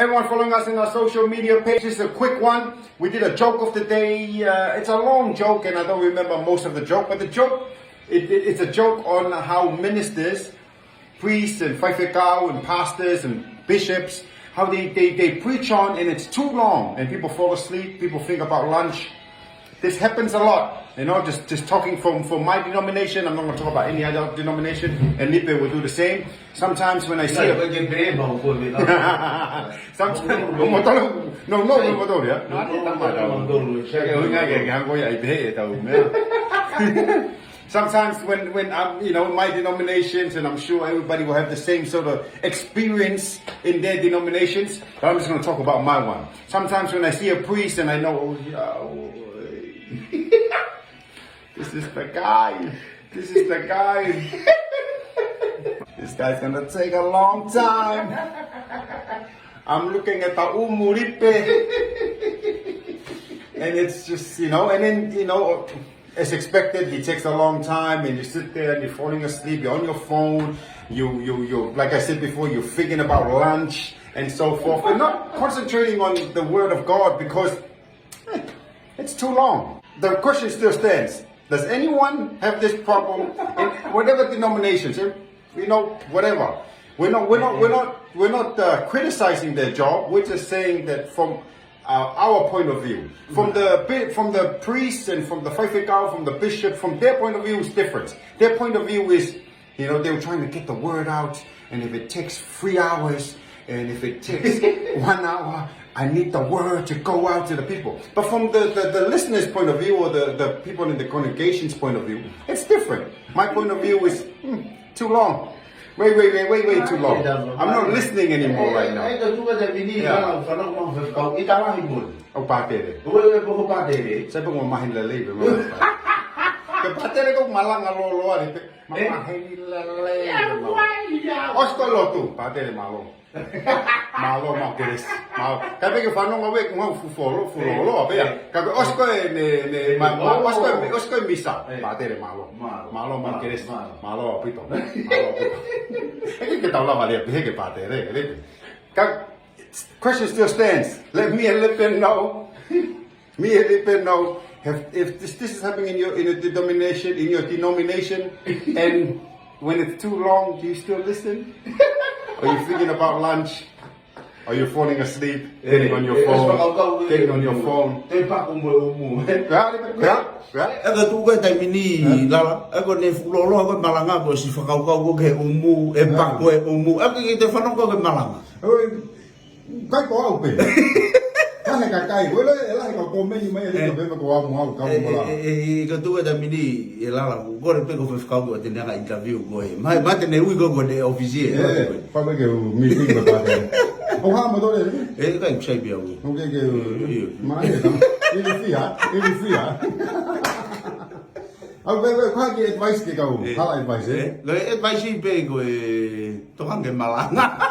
Everyone following us in our social media pages, a quick one. We did a joke of the day. It's a long joke, and I don't remember most of the joke, but the joke, it's a joke on how ministers, priests and whaifekau and pastors and bishops, how they preach on and it's too long and people fall asleep, people think about lunch. This happens a lot, just talking from my denomination. I'm not going to talk about any other denomination, and Lipe will do the same. Sometimes when I see Sometimes when I'm, in my denominations, and I'm sure everybody will have the same sort of experience in their denominations, but I'm just going to talk about my one. Sometimes when I see a priest and I know, this is the guy. This is the guy. This guy's going to take a long time. I'm looking at the Umuripe. And it's just, and then, as expected, he takes a long time, and you sit there and you're falling asleep. You're on your phone. You like I said before, you're thinking about lunch and so forth. We're not concentrating on the Word of God because it's too long. The question still stands: does anyone have this problem in whatever denominations? Whatever. We're not criticizing their job. We're just saying that from our point of view, from the priests and from the whaifekau, from the bishop, from their point of view is different. Their point of view is, they were trying to get the word out, and if it takes 3 hours, and if it takes 1 hour, I need the word to go out to the people. But from the listener's point of view, or the people in the congregation's point of view, it's different. My point of view is too long. Way too long. I'm not listening anymore right now. Oh, patere. Saya pun memahin lele memang. Kepatere kau malang alolo ari. Memahin lele. Oskolo tu, patere malo. Malo mau keres. Mau. Tapi ke fano ngawe mau fufolo apa ya? Kalau osko ne osko bisa. Patere malo. Malo mau keres. Malo pito. Malo pito. Ini kita ulah balik ke patere. Question still stands. Let me and Lippen know. If this is happening in your denomination, and when it's too long, do you still listen? Are you thinking about lunch? Are you falling asleep? Getting on your phone? Getting on your phone? Aga tu ka tai mini la aga ne fulolo aga malanga ko si fakau ko ke umu e pakko e umu aga ki te fano ko ke malanga Kai ko au pe. Kana kai wala ela ka ko me mai ele ko ko au mau ka mo la. Ka tu ka tai mini la ko re pe ko fakau ko te na interview ko e mai ba te ne ui ko de officier pa me ke meeting ba ba. O ha mo do le. Ka sai bia o. O ke mai ta. Ele fia. Qual que advice que kau? Qual advice? Le advice pe ko to hange malanga.